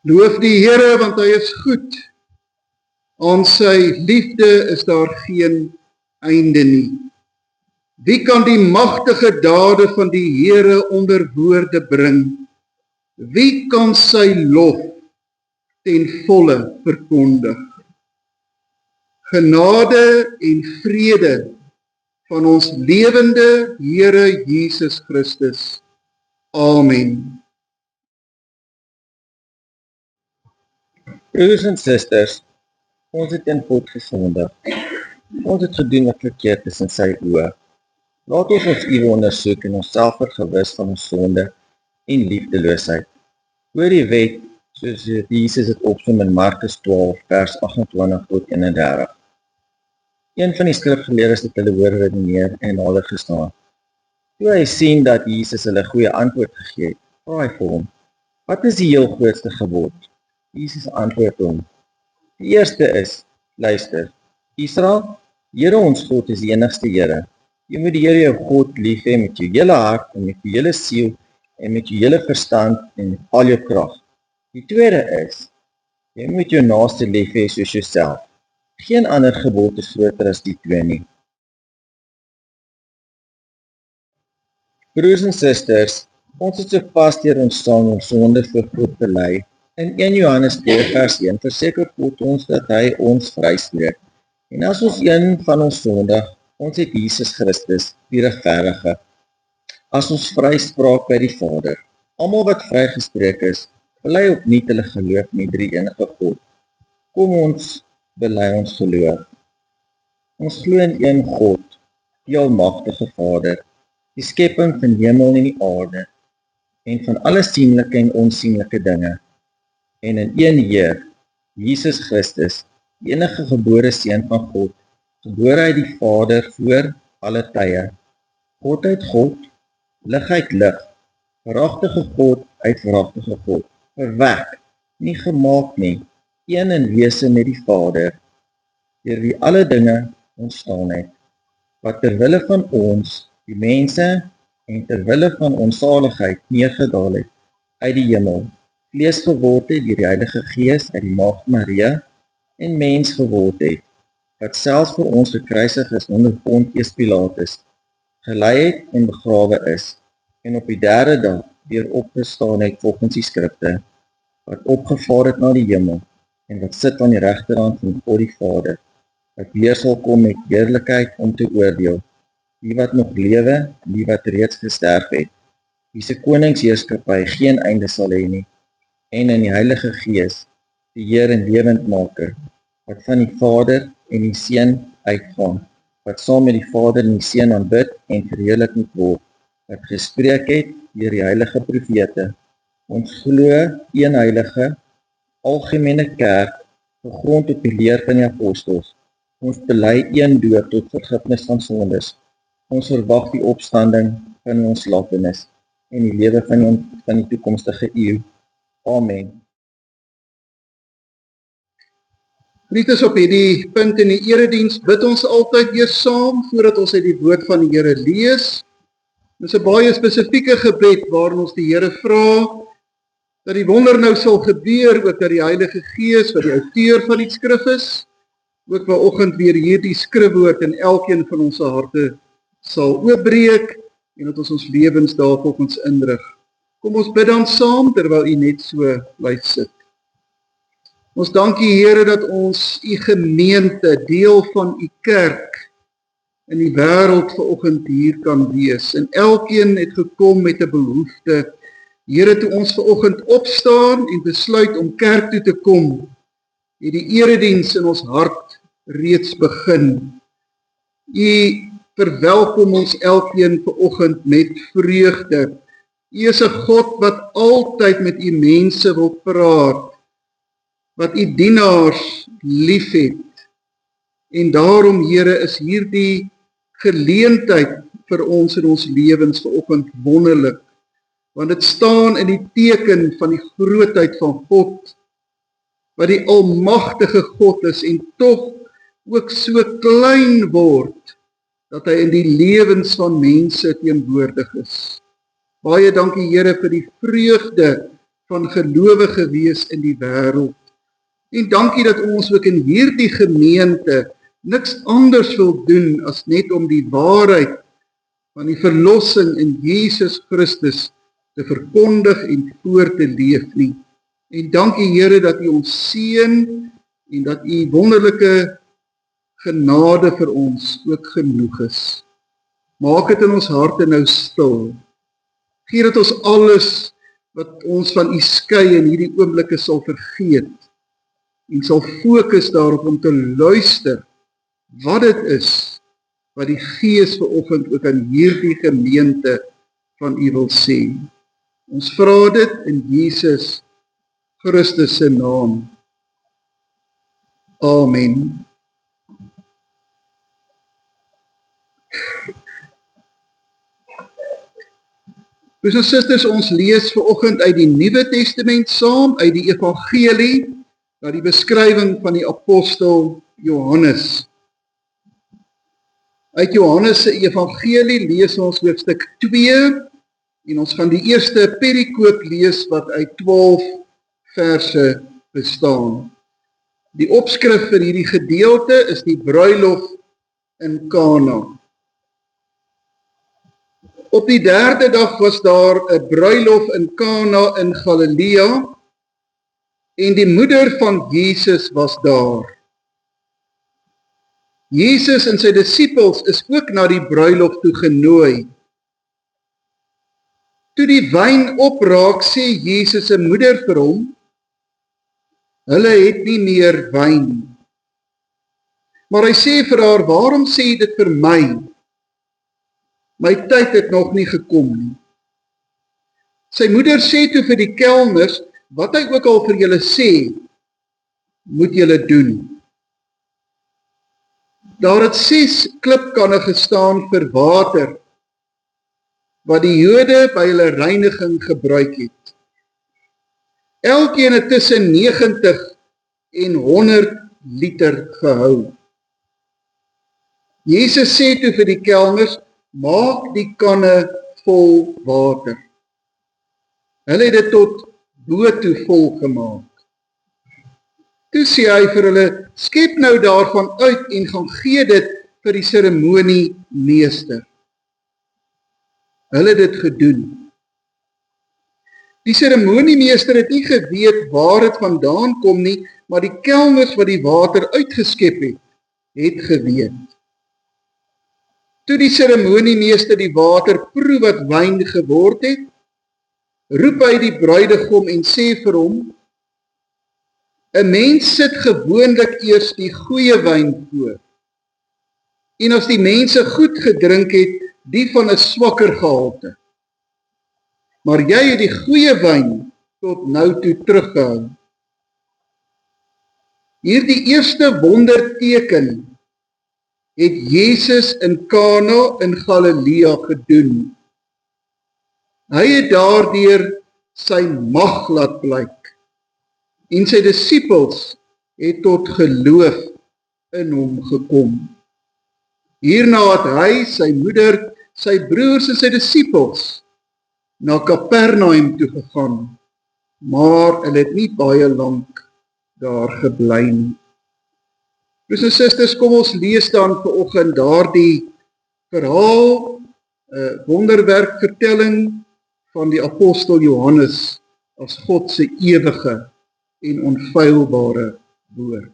Loof die Here, want hy is goed. Aan sy liefde is daar geen einde nie. Wie kan die magtige dade van die Here onder woorde bring? Wie kan sy lof ten volle verkondig? Genade en vrede van ons lewende Here Jesus Christus. Amen. Broers en susters, ons het in God gesondig. Ons het gedoen wat verkeerd is in sy oë. Laat ons ons uwe ondersoek en onsself vergewis van ons sonde en liefdeloosheid. Oor die wet, soos Jesus het opsom in Markus 12, vers 28 tot 31. Een van die skrifgeleerdes het hulle hoor redeneer en nader gestaan. Toe hy sien dat Jesus hulle goeie antwoord gegee het, vra hy vir hom, wat is die heel grootste gebod? Jesus antwoord hom, die eerste is, luister, Israel, Here ons God is die enigste Here. Jy moet die Here jou God lief hê met jou hele hart en met jou hele siel en met jou hele verstand en met al jou krag. Die tweede is, jy moet jou naaste lief hê soos jouself. Geen ander gebod is groter as die twee nie. Broers en susters, ons het so vas deur ons sonde voor God bely. In 1 Johannes 2 vers 1 verseker God ons dat hy ons vryspreek. En as ons een van ons sondig, ons het Jesus Christus, die regverdige, as ons vryspraak by die Vader. Almal wat vrygespreek is, bely opnuut hulle geloof in die drie-enige God. Kom ons bely ons geloof. Ons glo in een God, die almagtige Vader, die skepping van die hemel en die aarde, en van alle sienlike en onsienlike dinge. En in een Heer, Jesus Christus, die enige gebore Seun van God, gebore uit die Vader voor alle tye. God uit God, lig uit lig, waaragtige God uit waaragtige God, verwek, nie gemaak nie, een in wese met die Vader, deur wie alle dinge ontstaan het, wat terwille van ons, die mense, en terwille van ons saligheid neergedaal het, uit die hemel, vlees geword het deur die Heilige Gees uit die Maagd Maria en mens geword het, wat selfs vir ons gekruisig is onder Pontius Pilatus, gelei het en begrawe is, en op die derde dag weer opgestaan het volgens die skrifte, wat opgevaar het na die hemel, en wat sit aan die regterhand van God die Vader, wat weer sal kom met heerlikheid om te oordeel, die wat nog lewe en die wat reeds gesterf het, wie se koningsheerskappy geen einde sal hê nie, en in die Heilige Gees, die Heer en lewendmaker, wat van die Vader en die Seun uitgaan, wat saam met die Vader en die Seun aanbid en verheerlik moet word, wat gespreek het deur die heilige profete. Ons glo een heilige, algemene kerk, gegrond op die leer van die apostels. Ons bely een doop tot vergifnis van sondes. Ons verwag die opstanding van ons lafenis en die lewe van die toekomstige eeu. Amen. Geliefdes, op hierdie punt in die erediens bid ons altyd eers saam voordat ons uit die woord van die Here lees. Dit is 'n baie spesifieke gebed waarin ons die Here vra dat die wonder nou sal gebeur, ook dat die Heilige Gees, wat die outeur van die skrif is, ook vanoggend weer hierdie skrifwoord in elkeen van ons harte sal oopbreek en dat ons lewens daarvolgens inrig. Kom ons bid dan saam terwyl u net so bly sit. Ons dank u Here dat ons u gemeente, deel van u kerk in die wêreld vanoggend hier kan wees. En elkeen het gekom met 'n behoefte. Here, toe ons vanoggend opstaan en besluit om kerk toe te kom, het die erediens in ons hart reeds begin. U verwelkom ons elkeen vanoggend met vreugde. U is 'n God wat altyd met u mense wil praat, wat u dienaars liefhet. En daarom, Here, is hierdie geleentheid vir ons in ons lewens vanoggend wonderlik, want dit staan in die teken van die grootheid van God, wat die almagtige God is en tog ook so klein word, dat hy in die lewens van mense teenwoordig is. Baie dankie Here vir die vreugde van gelowige wees in die wêreld. En dankie dat ons ook in hierdie gemeente niks anders wil doen as net om die waarheid van die verlossing in Jesus Christus te verkondig en voor te leef nie. En dankie Here dat U ons seën en dat U wonderlike genade vir ons ook genoeg is. Maak dit in ons harte nou stil. Gee dat ons alles wat ons van U skei in hierdie oomblikke sal vergeet en sal fokus daarop om te luister wat dit is wat die Gees vanoggend ook aan hierdie gemeente van U wil sê. Ons vra dit in Jesus Christus se naam. Amen. Broers en susters, ons lees vanoggend uit die Nuwe Testament saam, uit die Evangelie, na die beskrywing van die apostel Johannes. Uit Johannes se Evangelie lees ons hoofstuk 2 en ons gaan die eerste perikoop lees wat uit 12 verse bestaan. Die opskrif vir hierdie gedeelte is die bruilof in Kana. Op die 3de dag was daar 'n bruilof in Kana in Galilea en die moeder van Jesus was daar. Jesus en sy disippels is ook na die bruilof toe genooi. Toe die wyn opraak, sê Jesus se moeder vir hom, hulle het nie meer wyn nie. Maar hy sê vir haar, waarom sê jy dit vir my? My tyd het nog nie gekom nie. Sy moeder sê toe vir die kelners, wat hy ook al vir julle sê, moet julle doen. Daar het 6 klipkanne gestaan vir water, wat die Jode by hulle reiniging gebruik het. Elkeen het tussen 90 en 100 liter gehou. Jesus sê toe vir die kelners, maak die kanne vol water. Hulle het dit tot bo toe vol gemaak. Toe sê hy vir hulle, skep nou daarvan uit en gaan gee dit vir die seremoniemeester. Hulle het dit gedoen. Die seremoniemeester het nie geweet waar dit vandaan kom nie, maar die kelners wat die water uitgeskep het geweet. Toe die seremoniemeester die water proe wat wyn geword het, roep hy die bruidegom en sê vir hom, 'n mens sit gewoonlik eers die goeie wyn voor. En as die mense goed gedrink het, die van 'n swakker gehalte. Maar jy het die goeie wyn tot nou toe teruggehou. Hierdie eerste wonderteken het Jesus in Kana in Galilea gedoen. Hy het daardeur sy mag laat blyk en sy disippels het tot geloof in hom gekom. Hierna het hy, sy moeder, sy broers en sy disippels na Kapernaum toe gegaan, maar hulle het nie baie lank daar gebly nie. Broers en susters, kom ons lees dan vanoggend daardie verhaal, wonderwerk vertelling van die apostel Johannes as God se ewige en onfeilbare woord.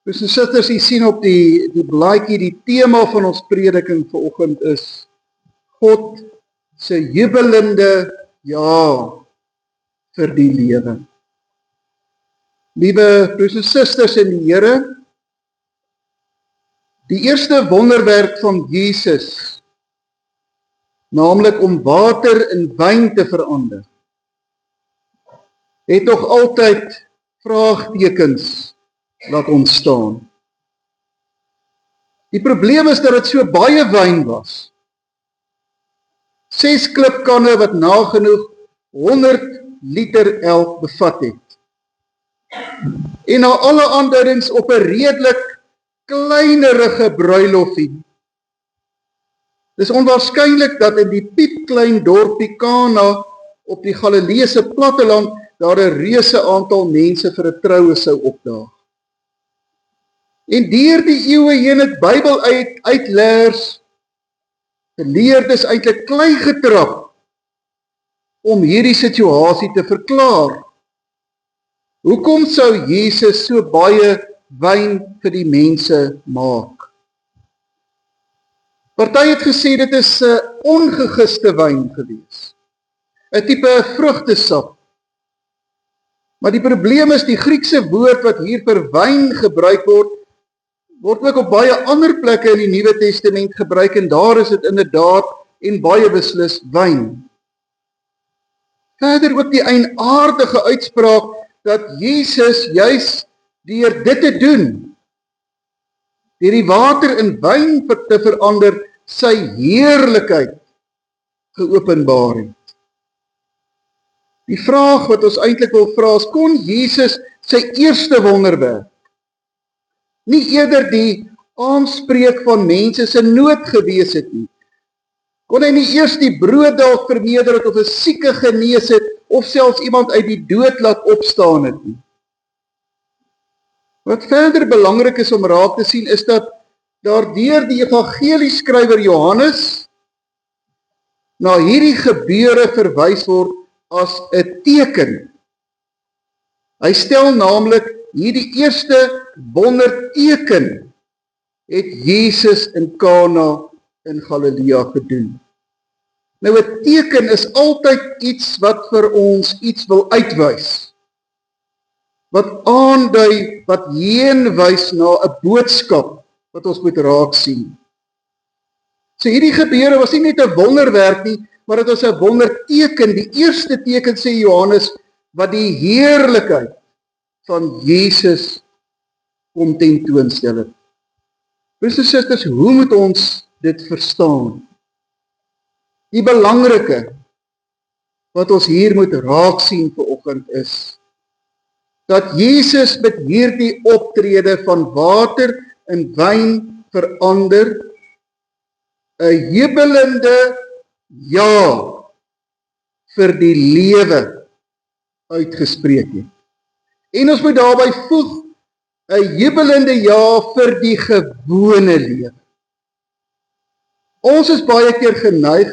Broers en susters, u sien op die blaadjie, die tema van ons prediking vanoggend is God se jubelende ja vir die lewe. Liewe broers en susters in die Here, die eerste wonderwerk van Jesus, naamlik om water in wyn te verander, het nog altyd vraagtekens laat ontstaan. Die probleem is dat dit so baie wyn was. 6 klipkanne wat nagenoeg 100 liter elk bevat het. En na alle aanduidings op 'n redelik kleinerige bruilofie, Dis onwaarskynlik dat in die piepklein dorpie Kana op die Galileese platteland daar 'n reuse aantal mense vir 'n troue sou opdaag. En deur die eeue heen het Bybel uitleers, geleerdes eintlik klei getrap om hierdie situasie te verklaar. Hoekom sou Jesus so baie wyn vir die mense maak? Party het gesê dit is 'n ongegiste wyn gewees, 'n tipe vrugtesap. Maar die probleem is die Griekse woord wat hier vir wyn gebruik word ook op baie ander plekke in die Nuwe Testament gebruik en daar is dit inderdaad en baie beslis wyn. Verder ook die eienaardige uitspraak dat Jesus juis deur dit te doen, deur die water in wyn te verander, sy heerlikheid geopenbaar het. Die vraag wat ons eintlik wil vra is, kon Jesus sy eerste wonderwerk nie eerder die aanspreek van mense se nood gewees het nie? Kon hy nie eers die brood dalk vermeerder het of 'n sieke genees het of selfs iemand uit die dood laat opstaan het nie? Wat verder belangrik is om raak te sien is dat daardeur die evangelieskrywer Johannes na hierdie gebeure verwys word as 'n teken. Hy stel naamlik hierdie eerste wonderteken het Jesus in Kana in Galilea gedoen. Nou 'n teken is altyd iets wat vir ons iets wil uitwys. Wat aandui, wat heenwys na 'n boodskap wat ons moet raak sien. So hierdie gebeure was nie net 'n wonderwerk nie, maar dit was 'n wonderteken, die eerste teken sê Johannes, wat die heerlikheid van Jesus kom tentoonstel het. Broers en susters, hoe moet ons dit verstaan? Die belangrike wat ons hier moet raak sien vanoggend is dat Jesus met hierdie optrede van water in wyn verander 'n jubelende ja vir die lewe uitgespreek het. En ons moet daarby voeg 'n jubelende ja vir die gewone lewe. Ons is baie keer geneig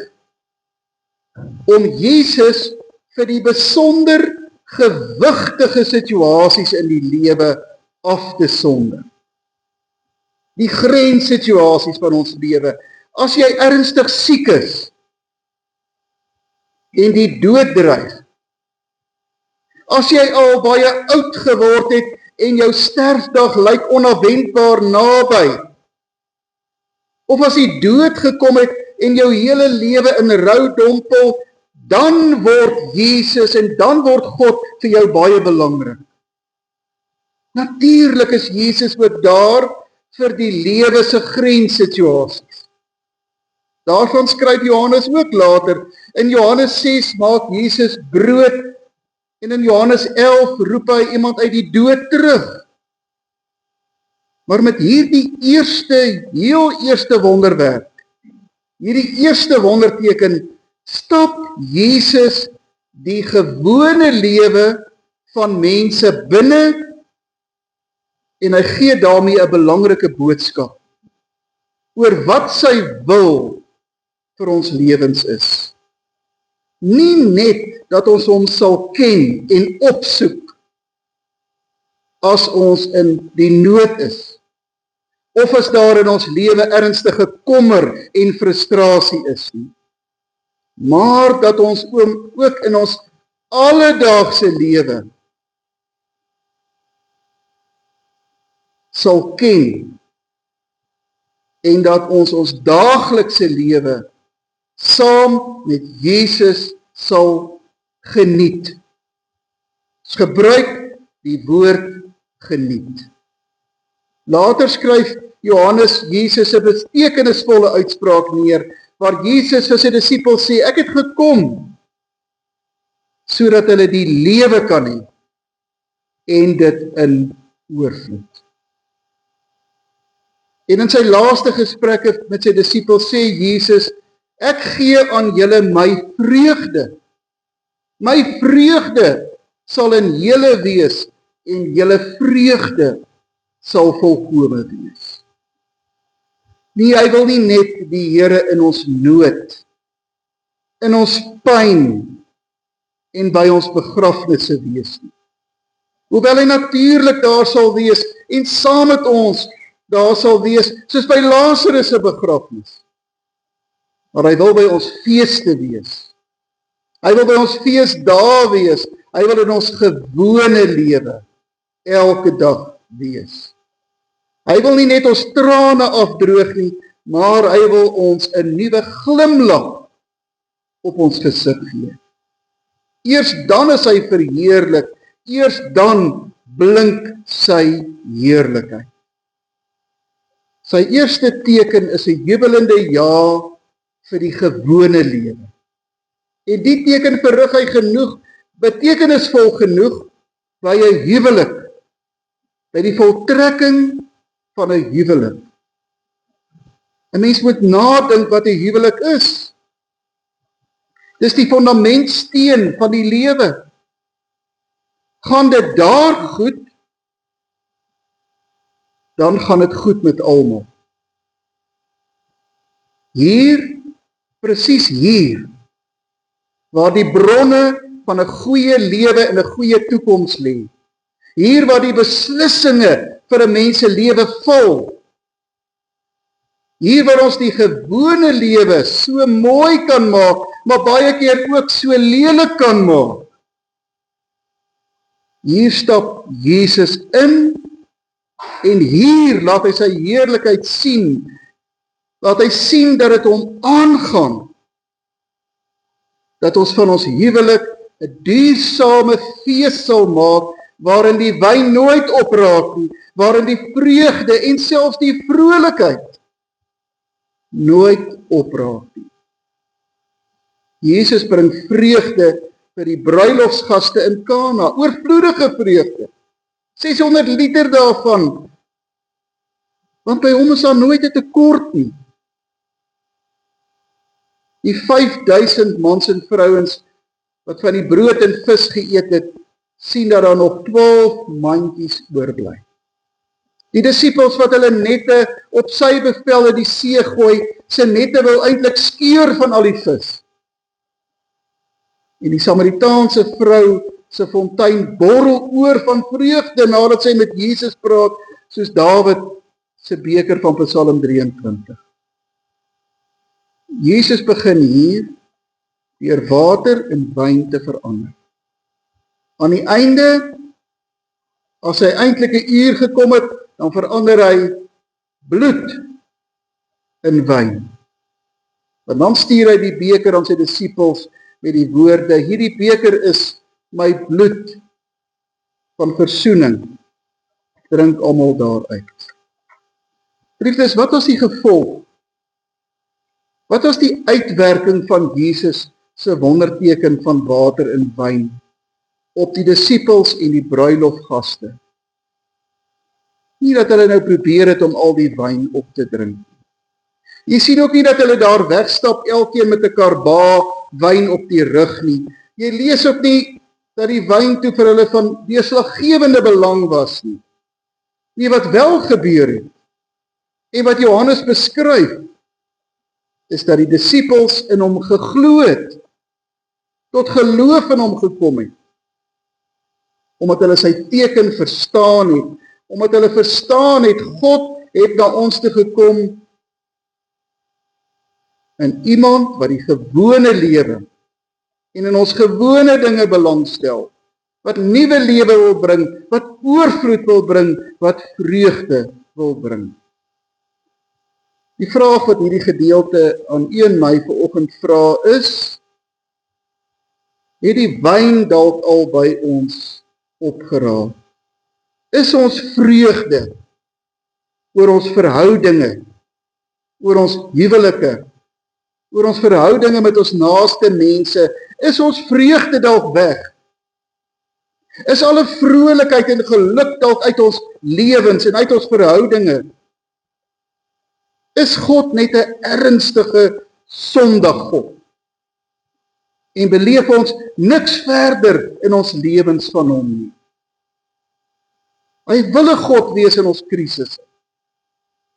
om Jesus vir die besonder gewigtige situasies in die lewe af te sonder. Die grenssituasies van ons lewe. As jy ernstig siek is en die dood dreig, as jy al baie oud geword het en jou sterfdag lyk onafwendbaar naby, of as die dood gekom het en jou hele lewe in rou dompel, dan word Jesus en dan word God vir jou baie belangrik. Natuurlik is Jesus ook daar vir die lewe se grenssituasies. Daarvan skryf Johannes ook later. In Johannes 6 maak Jesus brood en in Johannes 11 roep hy iemand uit die dood terug. Maar met hierdie heel eerste wonderwerk, hierdie eerste wonderteken, stap Jesus die gewone lewe van mense binne en hy gee daarmee 'n belangrike boodskap oor wat sy wil vir ons lewens is. Nie net dat ons hom sal ken en opsoek as ons in die nood is, of as daar in ons lewe ernstige kommer en frustrasie is nie, maar dat ons ook in ons alledaagse lewe sal ken en dat ons daaglikse lewe saam met Jesus sal geniet. Ons gebruik die woord geniet. Later skryf Johannes Jesus 'n betekenisvolle uitspraak neer, waar Jesus vir sy disippels sê, ek het gekom sodat hulle die lewe kan hê en dit in oorvloed. En in sy laaste gesprekke met sy disippels sê Jesus, ek gee aan julle my vreugde. My vreugde sal in julle wees en julle vreugde sal volkome wees. Nee, hy wil nie net die Here in ons nood, in ons pyn en by ons begrafnisse wees nie. Hoewel hy natuurlik daar sal wees en saam met ons daar sal wees, soos by Lazarus se begrafnis. Maar hy wil by ons feeste wees. Hy wil by ons feesdae wees. Hy wil in ons gewone lewe elke dag wees. Hy wil nie net ons trane afdroog nie, maar hy wil ons 'n nuwe glimlag op ons gesig gee. Eers dan is hy verheerlik, eers dan blink sy heerlikheid. Sy eerste teken is 'n jubelende ja vir die gewone lewe. En die teken verrig hy genoeg, betekenisvol genoeg, by 'n huwelik, by die voltrekking van 'n huwelik. 'n Mens moet nadink wat 'n huwelik is. Dis die fundamentsteen van die lewe. Gaan dit daar goed, dan gaan dit goed met almal. Hier, presies hier, waar die bronne van 'n goeie lewe en 'n goeie toekoms lê. Hier waar die beslissinge vir 'n mens se lewe val. Hier waar ons die gewone lewe so mooi kan maak, maar baie keer ook so lelik kan maak. Hier stap Jesus in en hier laat hy sy heerlikheid sien. Laat hy sien dat dit hom aangaan. Dat ons van ons huwelik 'n duursame fees sal maak, waarin die wyn nooit opraak nie, waarin die vreugde en selfs die vrolikheid nooit opraak nie. Jesus bring vreugde vir die bruilofsgaste in Kana, oorvloedige vreugde. 600 liter daarvan, want by hom is daar nooit 'n tekort nie. Die 5000 mans en vrouens wat van die brood en vis geëet het, sien dat daar nog 12 mandjies oorbly. Die disippels wat hulle nette op sy bevel in die see gooi, sy nette wil eintlik skeur van al die vis. En die Samaritaanse vrou se fontein borrel oor van vreugde nadat sy met Jesus praat, soos Dawid se beker van Psalm 23. Jesus begin hier deur water in wyn te verander. Aan die einde, as hy eintlik 'n uur gekom het, dan verander hy bloed in wyn. En dan stuur hy die beker aan sy disippels met die woorde, hierdie beker is my bloed van versoening. Drink almal daaruit. Geliefdes, wat was die gevolg? Wat was die uitwerking van Jesus se wonderteken van water en wyn op die disippels en die bruilofgaste? Nie dat hulle nou probeer het om al die wyn op te drink. Jy sien ook nie dat hulle daar wegstap elkeen met 'n karbaa wyn op die rug nie. Jy lees ook nie dat die wyn toe vir hulle van deurslaggewende belang was nie. Nee, wat wel gebeur het, en wat Johannes beskryf, is dat die disippels in hom geglo het, tot geloof in hom gekom het, omdat hulle sy teken verstaan het, omdat hulle verstaan het, God het na ons toe gekom, in iemand wat die gewone lewe, en in ons gewone dinge belangstel, wat nuwe lewe wil bring, wat oorvloed wil bring, wat vreugde wil bring. Die vraag wat hierdie gedeelte aan u en my vanoggend vra is, het die wyn dalk al by ons opgeraak? Is ons vreugde oor ons verhoudinge, oor ons huwelike, oor ons verhoudinge met ons naaste mense, is ons vreugde dalk weg? Is alle vrolikheid en geluk dalk uit ons lewens en uit ons verhoudinge? Is God net 'n ernstige sondaggod? En beleef ons niks verder in ons lewens van hom nie? Hy wil 'n God wees in ons krisisse,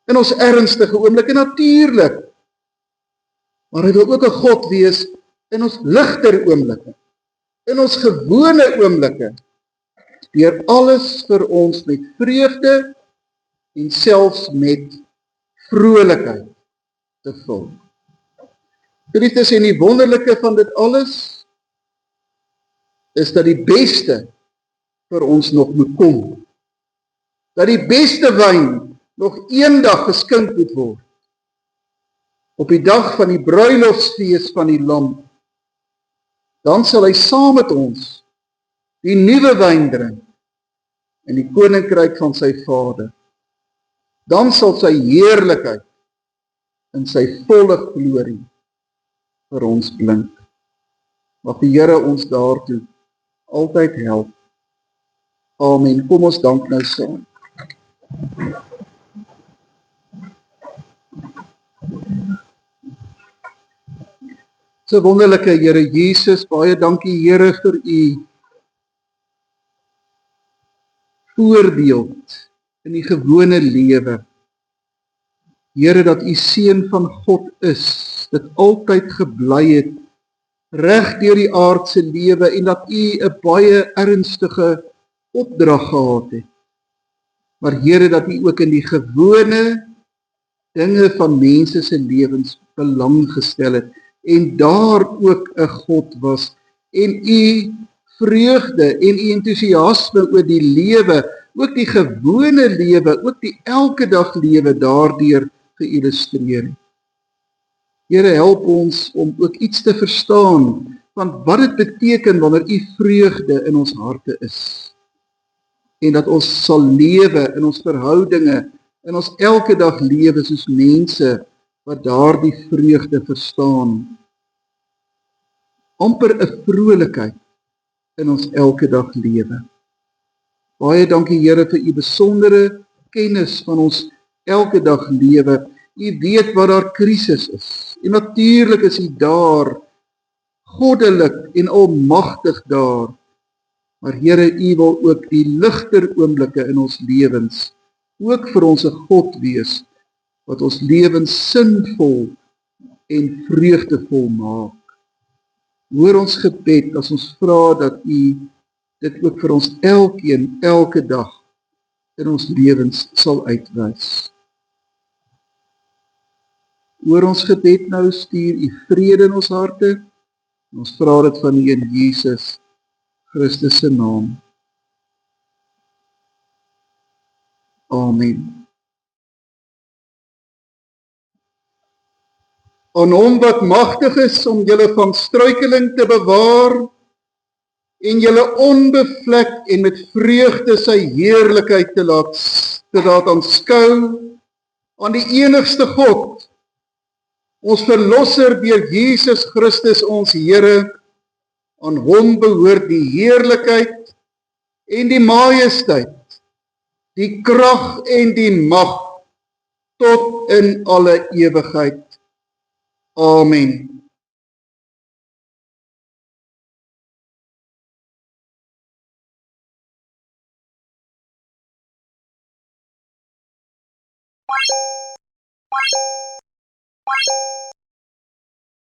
in ons ernstige oomblikke natuurlik, maar hy wil ook 'n God wees in ons ligter oomblikke, in ons gewone oomblikke, deur alles vir ons met vreugde en selfs met vrolikheid te vul. Geliefdes, en die wonderlike van dit alles is dat die beste vir ons nog moet kom. Dat die beste wyn nog eendag geskink moet word. Op die dag van die bruilofsfees van die Lam. Dan sal hy saam met ons die nuwe wyn drink in die koninkryk van sy Vader. Dan sal sy heerlikheid in sy volle glorie vir ons blink. Mag die Here ons daartoe altyd help. Amen. Kom ons dank nou saam. So wonderlike Here Jesus, baie dankie Here vir u voorbeeld in die gewone lewe. Here, dat u seun van God is, dit altyd gebly het, reg deur die aardse lewe, en dat u 'n baie ernstige opdrag gehad het. Maar Here, dat u ook in die gewone dinge van mense se lewens belang gestel het, en daar ook 'n God was, en u vreugde en u entoesiasme oor die lewe, ook die gewone lewe, ook die elke dag lewe daardeur geïllustreer. Here, help ons om ook iets te verstaan van wat dit beteken wanneer u vreugde in ons harte is. En dat ons sal lewe in ons verhoudinge, in ons elke dag lewe soos mense wat daardie vreugde verstaan. Amper 'n vrolikheid in ons elke dag lewe. Baie dankie Here vir u besondere kennis van ons elke dag lewe. U weet wat daar krisis is. En natuurlik is u daar, goddelik en almagtig daar. Maar Here, u wil ook die ligter oomblikke in ons lewens ook vir ons 'n God wees, wat ons lewens sinvol en vreugdevol maak. Hoor ons gebed as ons vra dat u dit ook vir ons elkeen, elke dag in ons lewens sal uitwys. Hoor ons gebed nou, stuur u vrede in ons harte, en ons vra dit van u in Jesus Christus se naam. Amen. Aan hom wat magtig is om julle van struikeling te bewaar, en julle onbevlek en met vreugde sy heerlikheid te laat aanskou, aan die enigste God, ons verlosser deur Jesus Christus ons Here. Aan hom behoort die heerlikheid en die majesteit, die krag en die mag tot in alle ewigheid. Amen.